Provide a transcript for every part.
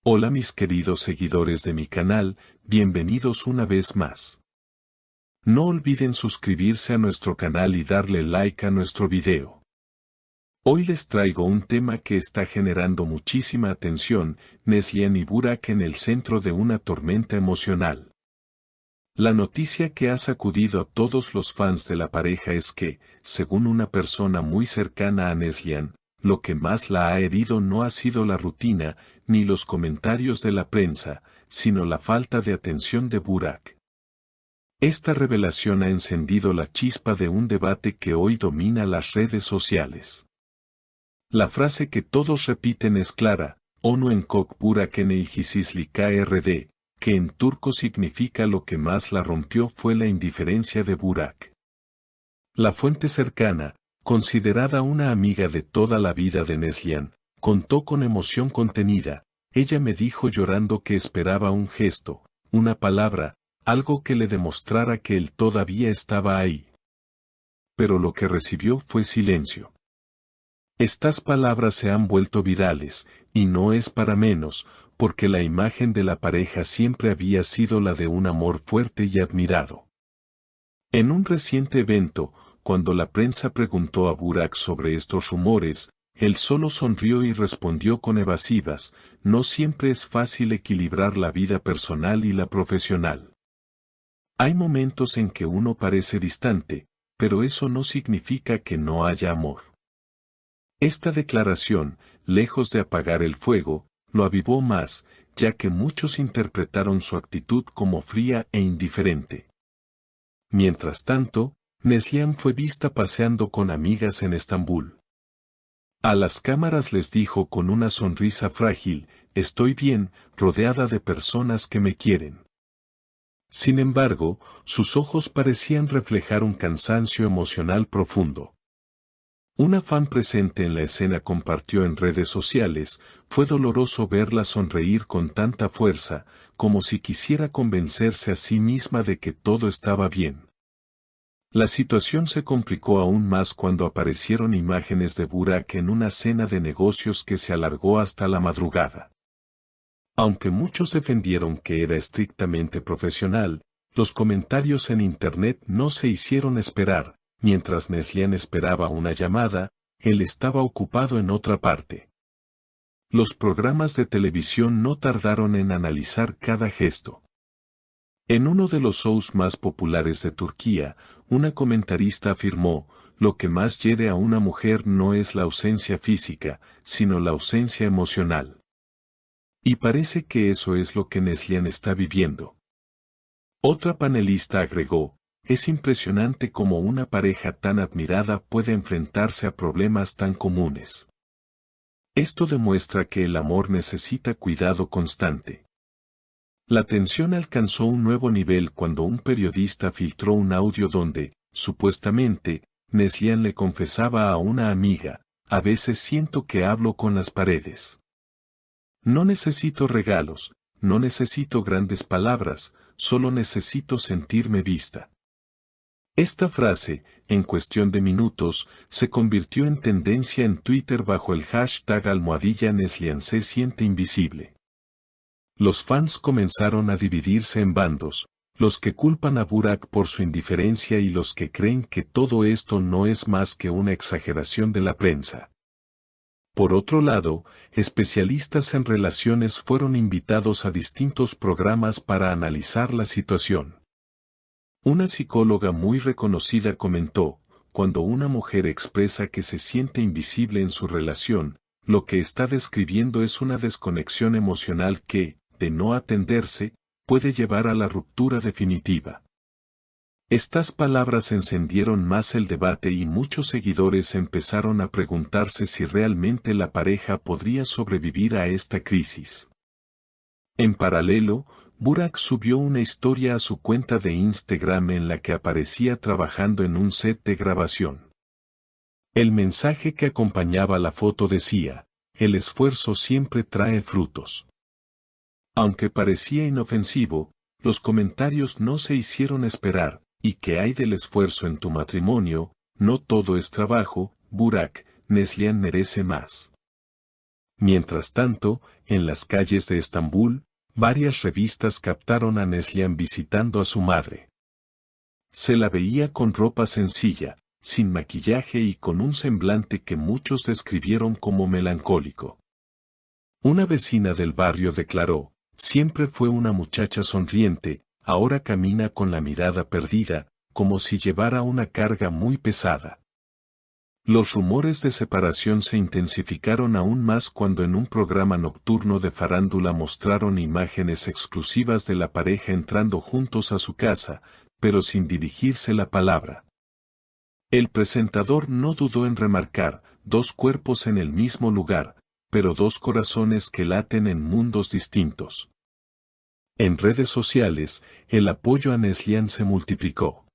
Hola mis queridos seguidores de mi canal, bienvenidos una vez más. No olviden suscribirse a nuestro canal y darle like a nuestro video. Hoy les traigo un tema que está generando muchísima atención, Neslihan y Burak en el centro de una tormenta emocional. La noticia que ha sacudido a todos los fans de la pareja es que, según una persona muy cercana a Neslihan, lo que más la ha herido no ha sido la rutina, ni los comentarios de la prensa, sino la falta de atención de Burak. Esta revelación ha encendido la chispa de un debate que hoy domina las redes sociales. La frase que todos repiten es clara, "Onu enkok Burak eneyhisizlik krd", que en turco significa lo que más la rompió fue la indiferencia de Burak. La fuente cercana, considerada una amiga de toda la vida de Neslihan, contó con emoción contenida. Ella me dijo llorando que esperaba un gesto, una palabra, algo que le demostrara que él todavía estaba ahí. Pero lo que recibió fue silencio. Estas palabras se han vuelto virales, y no es para menos, porque la imagen de la pareja siempre había sido la de un amor fuerte y admirado. En un reciente evento, cuando la prensa preguntó a Burak sobre estos rumores, él solo sonrió y respondió con evasivas: "No siempre es fácil equilibrar la vida personal y la profesional. Hay momentos en que uno parece distante, pero eso no significa que no haya amor". Esta declaración, lejos de apagar el fuego, lo avivó más, ya que muchos interpretaron su actitud como fría e indiferente. Mientras tanto, Neslihan fue vista paseando con amigas en Estambul. A las cámaras les dijo con una sonrisa frágil: "Estoy bien, rodeada de personas que me quieren". Sin embargo, sus ojos parecían reflejar un cansancio emocional profundo. Una fan presente en la escena compartió en redes sociales: "Fue doloroso verla sonreír con tanta fuerza, como si quisiera convencerse a sí misma de que todo estaba bien". La situación se complicó aún más cuando aparecieron imágenes de Burak en una cena de negocios que se alargó hasta la madrugada. Aunque muchos defendieron que era estrictamente profesional, los comentarios en internet no se hicieron esperar. Mientras Neslihan esperaba una llamada, él estaba ocupado en otra parte. Los programas de televisión no tardaron en analizar cada gesto. En uno de los shows más populares de Turquía, una comentarista afirmó: "Lo que más hiere a una mujer no es la ausencia física, sino la ausencia emocional". Y parece que eso es lo que Neslihan está viviendo. Otra panelista agregó: "Es impresionante cómo una pareja tan admirada puede enfrentarse a problemas tan comunes. Esto demuestra que el amor necesita cuidado constante". La tensión alcanzó un nuevo nivel cuando un periodista filtró un audio donde, supuestamente, Neslihan le confesaba a una amiga: "A veces siento que hablo con las paredes. No necesito regalos, no necesito grandes palabras, solo necesito sentirme vista". Esta frase, en cuestión de minutos, se convirtió en tendencia en Twitter bajo el hashtag #Neslihan se siente invisible. Los fans comenzaron a dividirse en bandos: los que culpan a Burak por su indiferencia y los que creen que todo esto no es más que una exageración de la prensa. Por otro lado, especialistas en relaciones fueron invitados a distintos programas para analizar la situación. Una psicóloga muy reconocida comentó: "Cuando una mujer expresa que se siente invisible en su relación, lo que está describiendo es una desconexión emocional que, de no atenderse, puede llevar a la ruptura definitiva". Estas palabras encendieron más el debate y muchos seguidores empezaron a preguntarse si realmente la pareja podría sobrevivir a esta crisis. En paralelo, Burak subió una historia a su cuenta de Instagram en la que aparecía trabajando en un set de grabación. El mensaje que acompañaba la foto decía: "El esfuerzo siempre trae frutos". Aunque parecía inofensivo, los comentarios no se hicieron esperar: "¿Y qué hay del esfuerzo en tu matrimonio? No todo es trabajo, Burak, Neslihan merece más". Mientras tanto, en las calles de Estambul, varias revistas captaron a Neslihan visitando a su madre. Se la veía con ropa sencilla, sin maquillaje y con un semblante que muchos describieron como melancólico. Una vecina del barrio declaró: siempre fue una muchacha sonriente, ahora camina con la mirada perdida, como si llevara una carga muy pesada. Los rumores de separación se intensificaron aún más cuando en un programa nocturno de farándula mostraron imágenes exclusivas de la pareja entrando juntos a su casa, pero sin dirigirse la palabra. El presentador no dudó en remarcar: dos cuerpos en el mismo lugar, pero dos corazones que laten en mundos distintos. En redes sociales, el apoyo a Neslihan se multiplicó.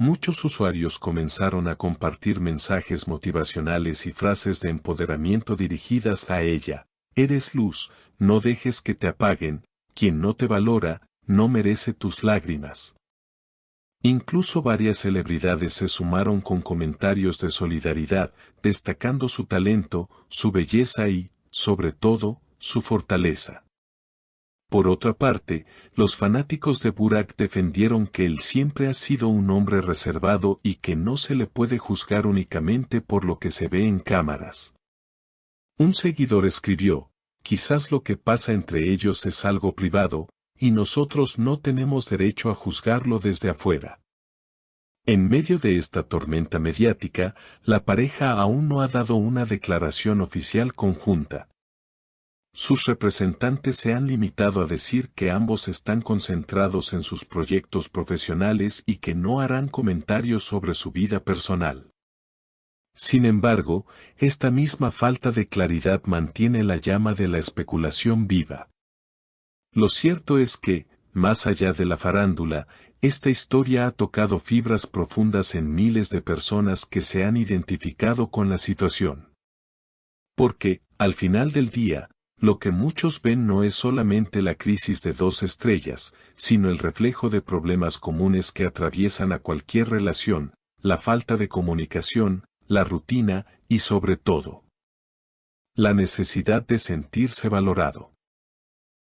Muchos usuarios comenzaron a compartir mensajes motivacionales y frases de empoderamiento dirigidas a ella: eres luz, no dejes que te apaguen, quien no te valora, no merece tus lágrimas. Incluso varias celebridades se sumaron con comentarios de solidaridad, destacando su talento, su belleza y, sobre todo, su fortaleza. Por otra parte, los fanáticos de Burak defendieron que él siempre ha sido un hombre reservado y que no se le puede juzgar únicamente por lo que se ve en cámaras. Un seguidor escribió: quizás lo que pasa entre ellos es algo privado, y nosotros no tenemos derecho a juzgarlo desde afuera. En medio de esta tormenta mediática, la pareja aún no ha dado una declaración oficial conjunta. Sus representantes se han limitado a decir que ambos están concentrados en sus proyectos profesionales y que no harán comentarios sobre su vida personal. Sin embargo, esta misma falta de claridad mantiene la llama de la especulación viva. Lo cierto es que, más allá de la farándula, esta historia ha tocado fibras profundas en miles de personas que se han identificado con la situación. Porque, al final del día, lo que muchos ven no es solamente la crisis de dos estrellas, sino el reflejo de problemas comunes que atraviesan a cualquier relación: la falta de comunicación, la rutina y, sobre todo, la necesidad de sentirse valorado.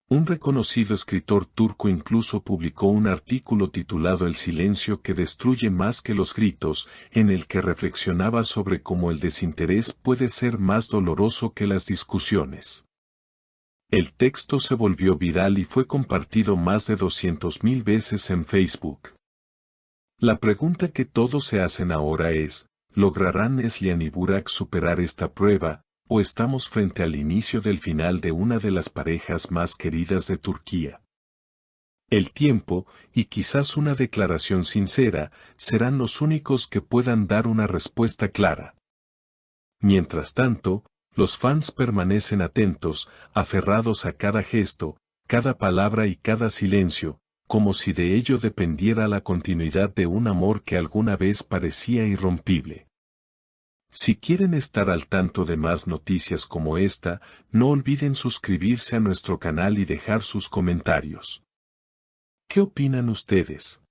Un reconocido escritor turco incluso publicó un artículo titulado El silencio que destruye más que los gritos, en el que reflexionaba sobre cómo el desinterés puede ser más doloroso que las discusiones. El texto se volvió viral y fue compartido más de 200.000 veces en Facebook. La pregunta que todos se hacen ahora es: ¿lograrán Neslihan y Burak superar esta prueba, o estamos frente al inicio del final de una de las parejas más queridas de Turquía? El tiempo, y quizás una declaración sincera, serán los únicos que puedan dar una respuesta clara. Mientras tanto, los fans permanecen atentos, aferrados a cada gesto, cada palabra y cada silencio, como si de ello dependiera la continuidad de un amor que alguna vez parecía irrompible. Si quieren estar al tanto de más noticias como esta, no olviden suscribirse a nuestro canal y dejar sus comentarios. ¿Qué opinan ustedes?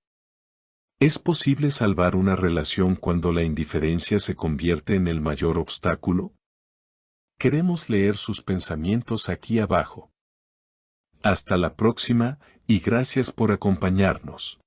¿Es posible salvar una relación cuando la indiferencia se convierte en el mayor obstáculo? Queremos leer sus pensamientos aquí abajo. Hasta la próxima, y gracias por acompañarnos.